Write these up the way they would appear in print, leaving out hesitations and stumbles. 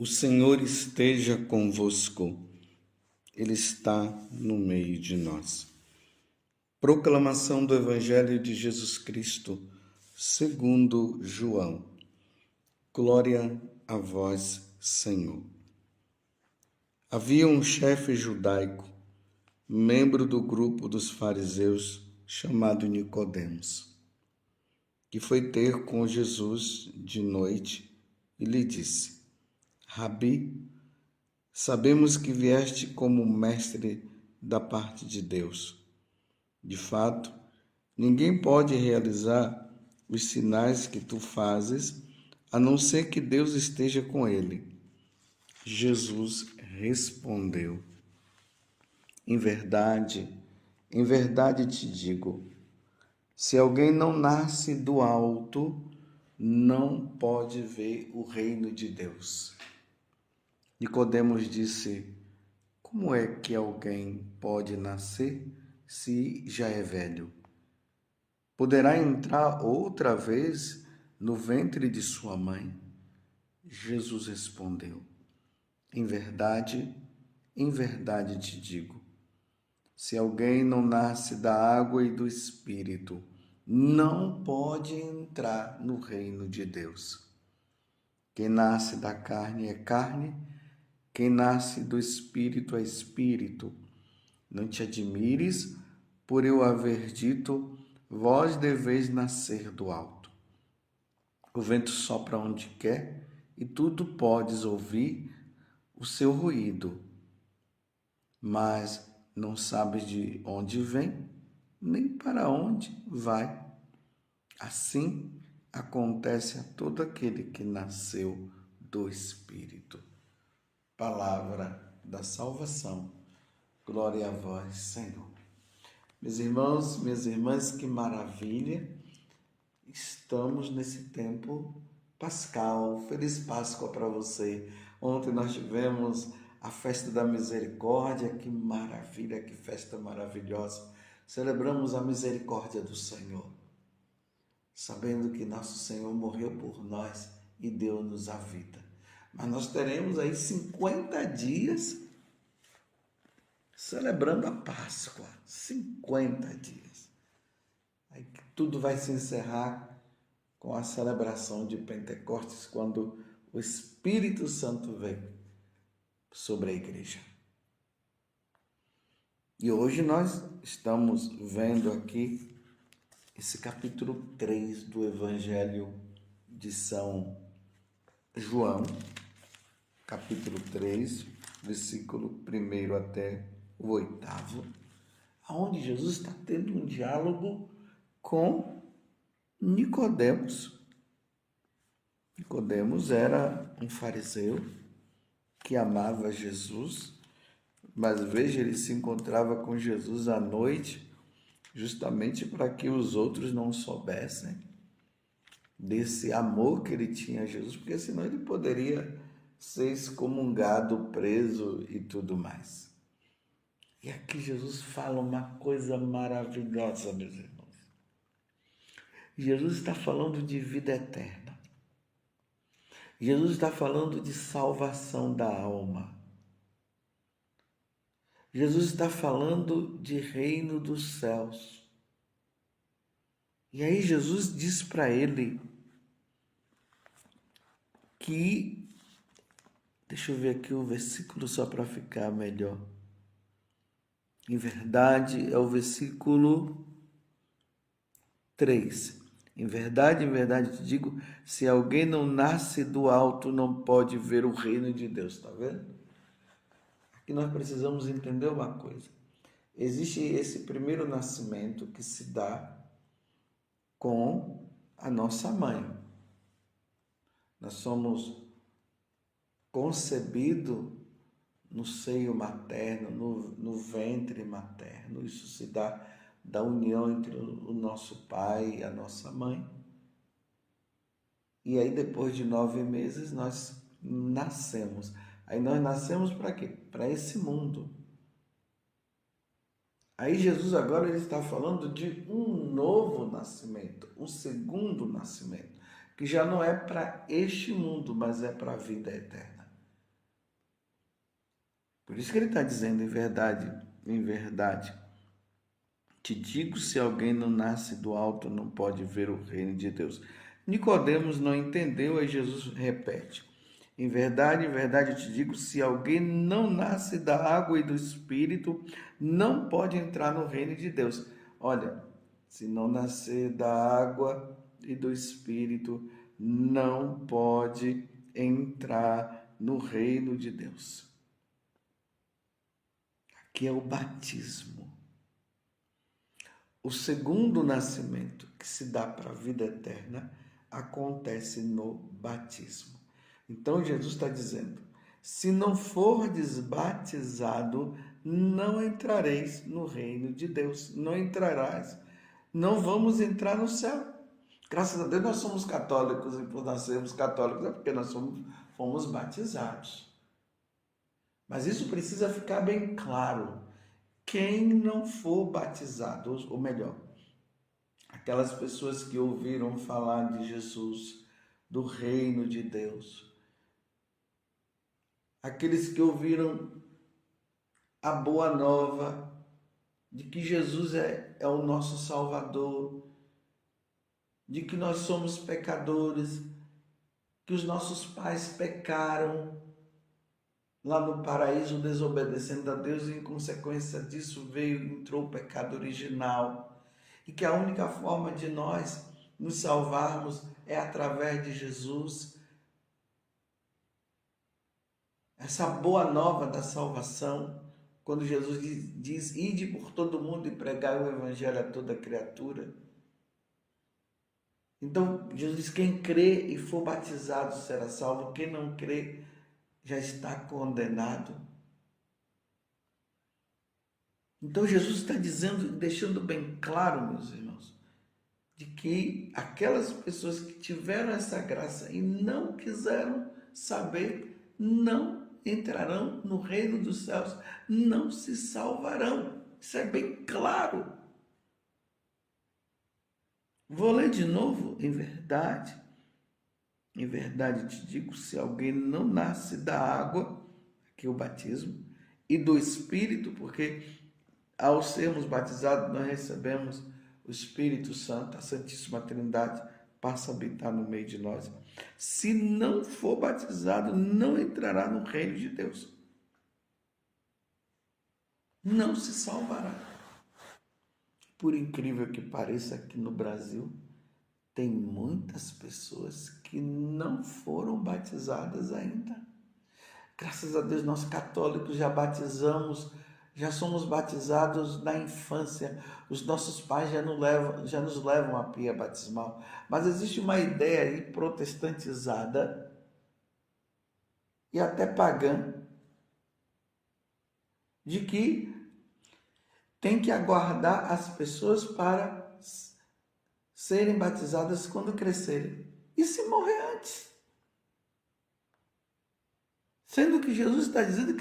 O Senhor esteja convosco, Ele está no meio de nós. Proclamação do Evangelho de Jesus Cristo, segundo João. Glória a vós, Senhor. Havia um chefe judaico, membro do grupo dos fariseus, chamado Nicodemos, que foi ter com Jesus de noite e lhe disse: Rabi, sabemos que vieste como mestre da parte de Deus. De fato, ninguém pode realizar os sinais que tu fazes, a não ser que Deus esteja com ele. Jesus respondeu: em verdade te digo, se alguém não nasce do alto, não pode ver o reino de Deus. Nicodemos disse: como é que alguém pode nascer se já é velho? Poderá entrar outra vez no ventre de sua mãe? Jesus respondeu: em verdade te digo, se alguém não nasce da água e do Espírito, não pode entrar no reino de Deus. Quem nasce da carne é carne, quem nasce do Espírito é Espírito. Não te admires por eu haver dito, vós deveis nascer do alto. O vento sopra onde quer e tudo podes ouvir o seu ruído, mas não sabes de onde vem, nem para onde vai. Assim acontece a todo aquele que nasceu do Espírito. Palavra da salvação. Glória a vós, Senhor. Meus irmãos, minhas irmãs, que maravilha! Estamos nesse tempo pascal. Feliz Páscoa para você. Ontem nós tivemos a festa da misericórdia. Que maravilha, que festa maravilhosa. Celebramos a misericórdia do Senhor, sabendo que nosso Senhor morreu por nós e deu-nos a vida. Mas nós teremos aí 50 dias celebrando a Páscoa. 50 dias. Aí tudo vai se encerrar com a celebração de Pentecostes, quando o Espírito Santo vem sobre a igreja. E hoje nós estamos vendo aqui esse capítulo 3 do Evangelho de São João, capítulo 3, versículo 1 até o 8º, onde Jesus está tendo um diálogo com Nicodemos. Nicodemos era um fariseu que amava Jesus, mas veja, ele se encontrava com Jesus à noite, justamente para que os outros não soubessem desse amor que ele tinha a Jesus, porque senão ele poderia ser excomungado, preso e tudo mais. E aqui Jesus fala uma coisa maravilhosa, meus irmãos. Jesus está falando de vida eterna. Jesus está falando de salvação da alma. Jesus está falando de reino dos céus. E aí Jesus diz para ele que, deixa eu ver aqui o versículo só para ficar melhor. Em verdade, é o versículo 3. Em verdade te digo, se alguém não nasce do alto, não pode ver o reino de Deus. Está vendo? Aqui nós precisamos entender uma coisa. Existe esse primeiro nascimento que se dá com a nossa mãe. Nós somos concebidos no seio materno, no ventre materno. Isso se dá da união entre o nosso pai e a nossa mãe. E aí, depois de 9 meses, nós nascemos. Aí nós nascemos para quê? Para esse mundo. Aí Jesus agora ele está falando de um novo nascimento, um segundo nascimento, que já não é para este mundo, mas é para a vida eterna. Por isso que ele está dizendo, em verdade, te digo, se alguém não nasce do alto, não pode ver o reino de Deus. Nicodemos não entendeu, aí Jesus repete. Em verdade, eu te digo, se alguém não nasce da água e do Espírito, não pode entrar no reino de Deus. Olha, se não nascer da água e do Espírito, não pode entrar no reino de Deus. Aqui é o batismo. O segundo nascimento que se dá para a vida eterna acontece no batismo. Então Jesus está dizendo: se não fordes batizado, não entrareis no reino de Deus. Não entrarás, não vamos entrar no céu. Graças a Deus nós somos católicos, e por nós sermos católicos é porque nós fomos batizados. Mas isso precisa ficar bem claro. Quem não for batizado, ou melhor, aquelas pessoas que ouviram falar de Jesus, do reino de Deus, aqueles que ouviram a boa nova de que Jesus é o nosso Salvador, de que nós somos pecadores, que os nossos pais pecaram lá no paraíso desobedecendo a Deus e em consequência disso entrou o pecado original e que a única forma de nós nos salvarmos é através de Jesus. Essa boa nova da salvação, quando Jesus diz ide por todo mundo e pregai o evangelho a toda criatura. Então, Jesus diz, quem crê e for batizado será salvo, quem não crê já está condenado. Então, Jesus está dizendo, deixando bem claro, meus irmãos, de que aquelas pessoas que tiveram essa graça e não quiseram saber, não entrarão no reino dos céus, não se salvarão. Isso é bem claro. Vou ler de novo. Em verdade te digo, se alguém não nasce da água, que é o batismo, e do Espírito, porque ao sermos batizados nós recebemos o Espírito Santo, a Santíssima Trindade passa a habitar no meio de nós. Se não for batizado, não entrará no reino de Deus. Não se salvará. Por incrível que pareça, aqui no Brasil, tem muitas pessoas que não foram batizadas ainda. Graças a Deus, nós católicos já somos batizados na infância. Os nossos pais já nos levam à pia batismal. Mas existe uma ideia aí protestantizada e até pagã de que tem que aguardar as pessoas para serem batizadas quando crescerem. E se morrer antes? Sendo que Jesus está dizendo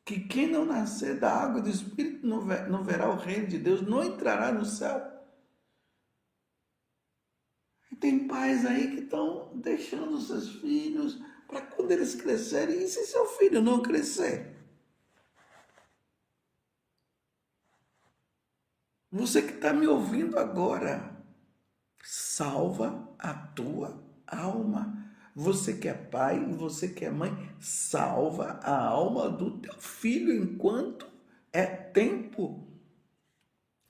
que quem não nascer da água e do Espírito não verá o reino de Deus, não entrará no céu. E tem pais aí que estão deixando seus filhos para quando eles crescerem. E se seu filho não crescer? Você que está me ouvindo agora, salva a tua alma. Você que é pai e você que é mãe, salva a alma do teu filho enquanto é tempo.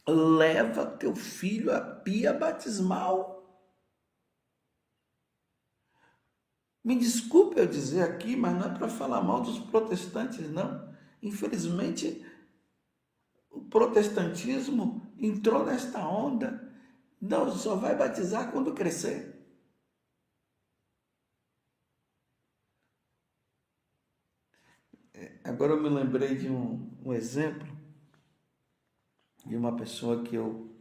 Leva teu filho à pia batismal. Me desculpe eu dizer aqui, mas não é para falar mal dos protestantes, não. Infelizmente, o protestantismo entrou nesta onda. Não, só vai batizar quando crescer. Agora eu me lembrei de um exemplo de uma pessoa que eu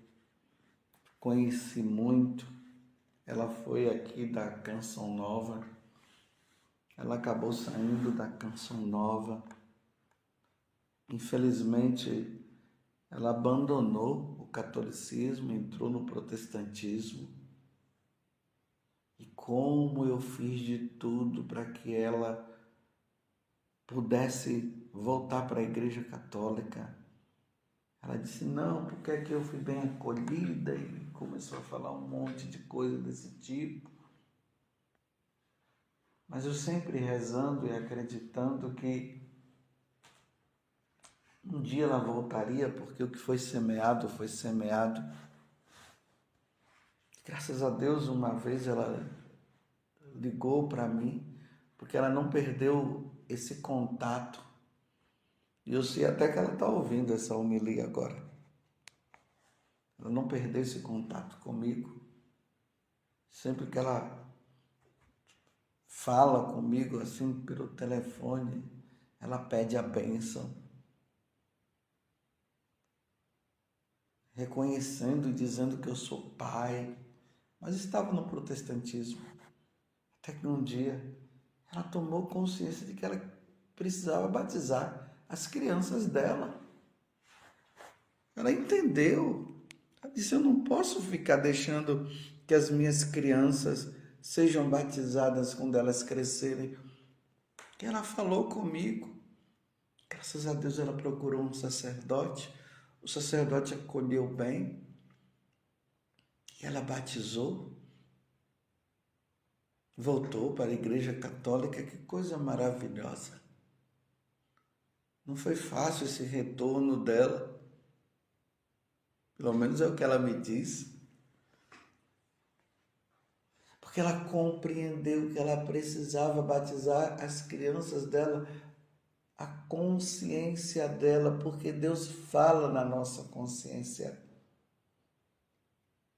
conheci muito. Ela foi aqui da Canção Nova. Ela acabou saindo da Canção Nova. Infelizmente, ela abandonou o catolicismo, entrou no protestantismo. E como eu fiz de tudo para que ela pudesse voltar para a Igreja Católica. Ela disse, não, porque é que eu fui bem acolhida, e começou a falar um monte de coisa desse tipo. Mas eu sempre rezando e acreditando que um dia ela voltaria, porque o que foi semeado foi semeado. Graças a Deus, uma vez ela ligou para mim, porque ela não perdeu esse contato. E eu sei até que ela está ouvindo essa homilia agora. Ela não perdeu esse contato comigo. Sempre que ela fala comigo assim pelo telefone, ela pede a bênção, reconhecendo e dizendo que eu sou pai. Mas estava no protestantismo. Até que um dia ela tomou consciência de que ela precisava batizar as crianças dela. Ela entendeu. Ela disse, eu não posso ficar deixando que as minhas crianças sejam batizadas quando elas crescerem. E ela falou comigo. Graças a Deus ela procurou um sacerdote. O sacerdote acolheu bem. E ela batizou. Voltou para a Igreja Católica. Que coisa maravilhosa. Não foi fácil esse retorno dela. Pelo menos é o que ela me disse. Porque ela compreendeu que ela precisava batizar as crianças dela, a consciência dela, porque Deus fala na nossa consciência.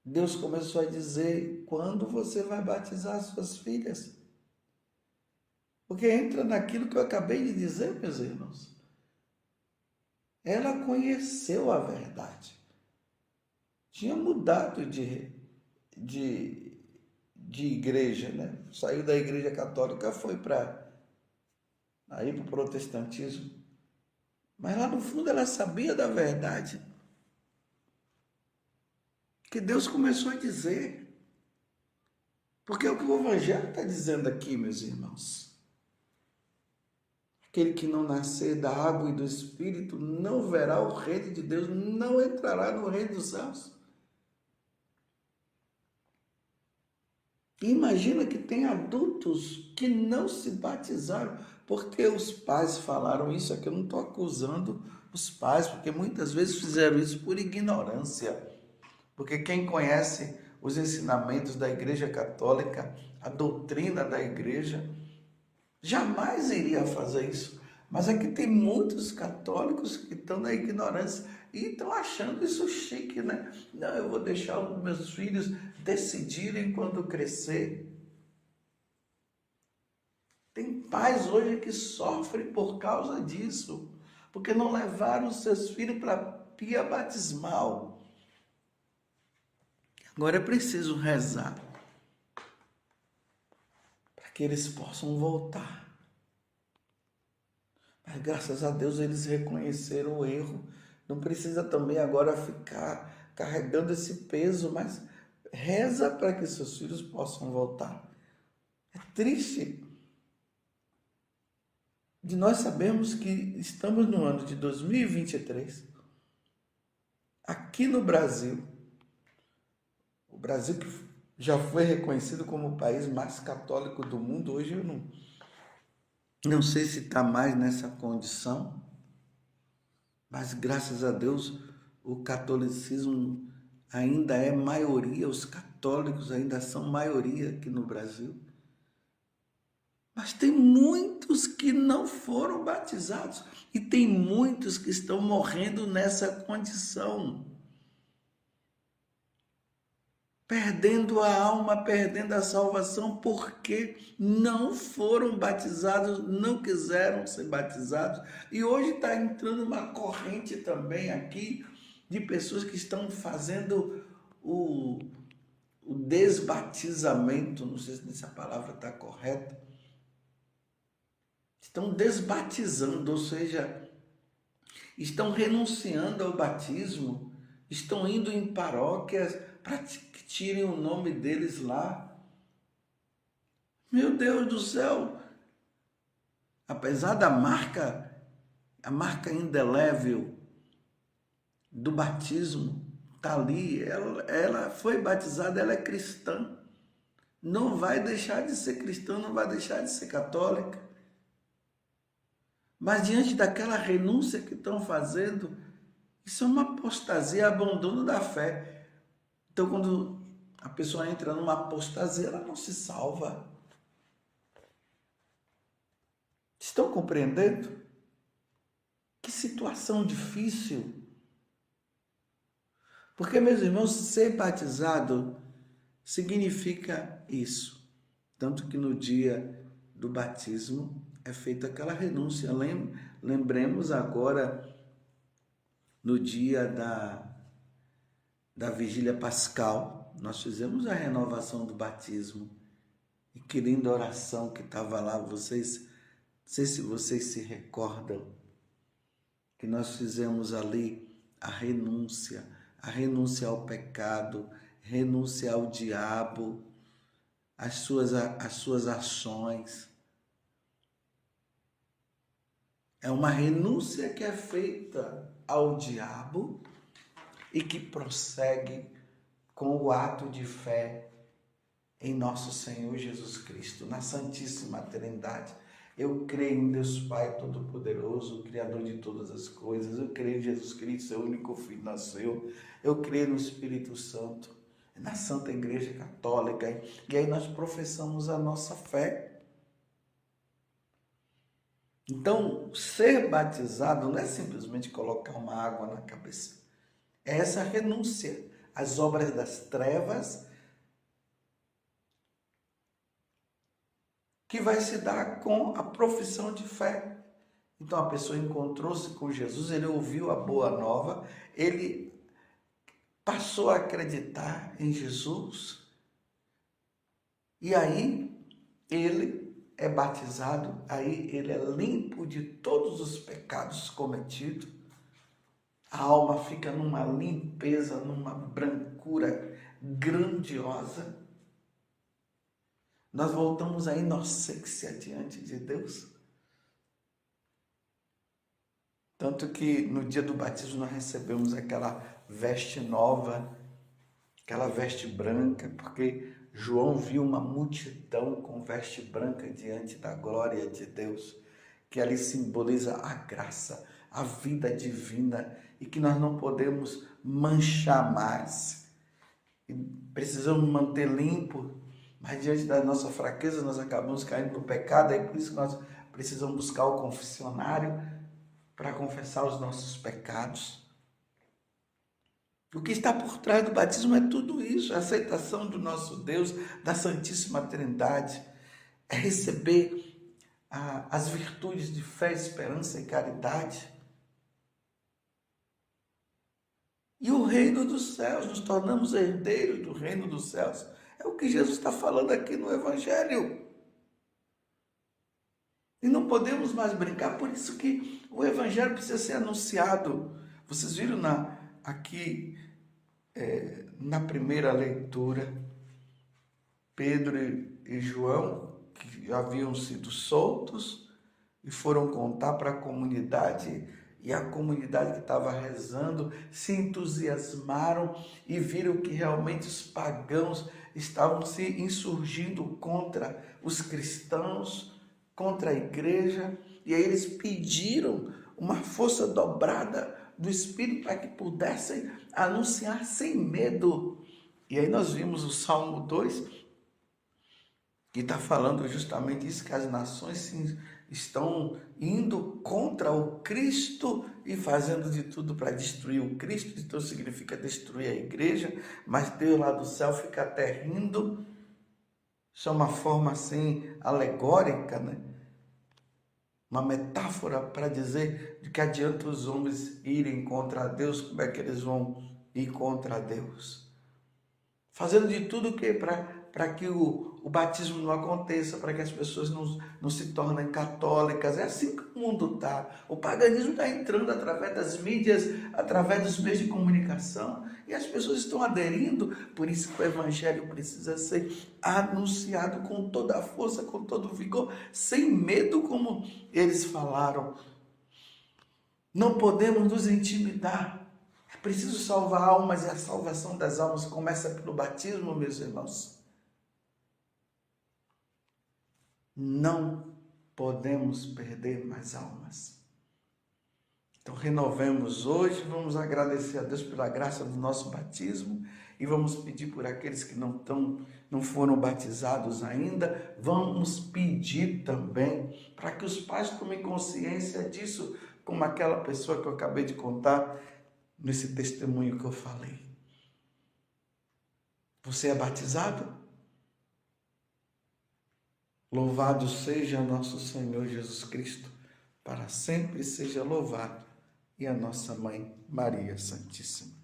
Deus começou a dizer, quando você vai batizar suas filhas? Porque entra naquilo que eu acabei de dizer, meus irmãos. Ela conheceu a verdade. Tinha mudado de igreja, né? Saiu da Igreja Católica, foi para o protestantismo. Mas lá no fundo ela sabia da verdade. Que Deus começou a dizer. Porque é o que o Evangelho está dizendo aqui, meus irmãos. Aquele que não nascer da água e do Espírito não verá o reino de Deus, não entrará no reino dos céus. Imagina que tem adultos que não se batizaram porque os pais falaram isso. Aqui eu não estou acusando os pais, porque muitas vezes fizeram isso por ignorância. Porque quem conhece os ensinamentos da Igreja Católica, a doutrina da Igreja, jamais iria fazer isso. Mas aqui tem muitos católicos que estão na ignorância e estão achando isso chique, né? Não, eu vou deixar os meus filhos decidirem quando crescer. Tem pais hoje que sofrem por causa disso, porque não levaram os seus filhos para a pia batismal. Agora é preciso rezar para que eles possam voltar. Mas graças a Deus eles reconheceram o erro. Não precisa também agora ficar carregando esse peso, mas reza para que seus filhos possam voltar. É triste de nós sabermos que estamos no ano de 2023, aqui no Brasil, o Brasil que já foi reconhecido como o país mais católico do mundo, hoje eu não sei se está mais nessa condição, mas graças a Deus o catolicismo ainda é maioria, os católicos ainda são maioria aqui no Brasil. Mas tem muitos que não foram batizados e tem muitos que estão morrendo nessa condição. Perdendo a alma, perdendo a salvação, porque não foram batizados, não quiseram ser batizados. E hoje está entrando uma corrente também aqui de pessoas que estão fazendo o desbatizamento, não sei se essa palavra está correta. Estão desbatizando, ou seja, estão renunciando ao batismo, estão indo em paróquias para que tirem o nome deles lá. Meu Deus do céu! apesar da marca, a marca indelével do batismo está ali, ela foi batizada, ela é cristã, não vai deixar de ser cristã, não vai deixar de ser católica. Mas diante daquela renúncia que estão fazendo, isso é uma apostasia, abandono da fé. Então, quando a pessoa entra numa apostasia, ela não se salva. Estão compreendendo? Que situação difícil. Porque, meus irmãos, ser batizado significa isso. Tanto que no dia do batismo é feita aquela renúncia. Lembremos agora, no dia da vigília pascal, nós fizemos a renovação do batismo. E que linda oração que estava lá, vocês, não sei se vocês se recordam, que nós fizemos ali a renúncia ao pecado, renúncia ao diabo, as suas ações. É uma renúncia que é feita ao diabo e que prossegue com o ato de fé em nosso Senhor Jesus Cristo, na Santíssima Trindade. Eu creio em Deus Pai Todo-Poderoso, Criador de todas as coisas. Eu creio em Jesus Cristo, seu único Filho nasceu. Eu creio no Espírito Santo, na Santa Igreja Católica. E aí nós professamos a nossa fé. Então, ser batizado não é simplesmente colocar uma água na cabeça. É essa renúncia às obras das trevas que vai se dar com a profissão de fé. Então a pessoa encontrou-se com Jesus, ele ouviu a boa nova, ele passou a acreditar em Jesus, e aí ele é batizado, aí ele é limpo de todos os pecados cometidos, a alma fica numa limpeza, numa brancura grandiosa. Nós voltamos à inocência diante de Deus. Tanto que no dia do batismo nós recebemos aquela veste nova, aquela veste branca, porque João viu uma multidão com veste branca diante da glória de Deus, que ali simboliza a graça, a vida divina, e que nós não podemos manchar mais. E precisamos manter limpo. Mas diante da nossa fraqueza, nós acabamos caindo no pecado, é por isso que nós precisamos buscar o confessionário para confessar os nossos pecados. O que está por trás do batismo é tudo isso, a aceitação do nosso Deus, da Santíssima Trindade, é receber as virtudes de fé, esperança e caridade. E o reino dos céus, nos tornamos herdeiros do reino dos céus. É o que Jesus está falando aqui no Evangelho. E não podemos mais brincar, por isso que o Evangelho precisa ser anunciado. Vocês viram aqui na primeira leitura, Pedro e João, que haviam sido soltos e foram contar para a comunidade, e a comunidade que estava rezando se entusiasmaram e viram que realmente os pagãos estavam se insurgindo contra os cristãos, contra a igreja, e aí eles pediram uma força dobrada do Espírito para que pudessem anunciar sem medo. E aí nós vimos o Salmo 2, que está falando justamente isso, que as nações estão indo contra o Cristo e fazendo de tudo para destruir o Cristo. Então significa destruir a igreja, mas Deus lá do céu fica até rindo. Isso é uma forma assim alegórica, né? Uma metáfora para dizer de que adianta os homens irem contra Deus, como é que eles vão ir contra Deus? Fazendo de tudo que para que o o batismo não aconteça, para que as pessoas não se tornem católicas. É assim que o mundo está. O paganismo está entrando através das mídias, através dos meios de comunicação, e as pessoas estão aderindo. Por isso que o evangelho precisa ser anunciado com toda a força, com todo o vigor, sem medo, como eles falaram. Não podemos nos intimidar. É preciso salvar almas, e a salvação das almas começa pelo batismo, meus irmãos. Não podemos perder mais almas. Então renovemos hoje, vamos agradecer a Deus pela graça do nosso batismo e vamos pedir por aqueles que não foram batizados ainda, vamos pedir também para que os pais tomem consciência disso, como aquela pessoa que eu acabei de contar nesse testemunho que eu falei. Você é batizado? Louvado seja nosso Senhor Jesus Cristo, para sempre seja louvado, e a nossa Mãe Maria Santíssima.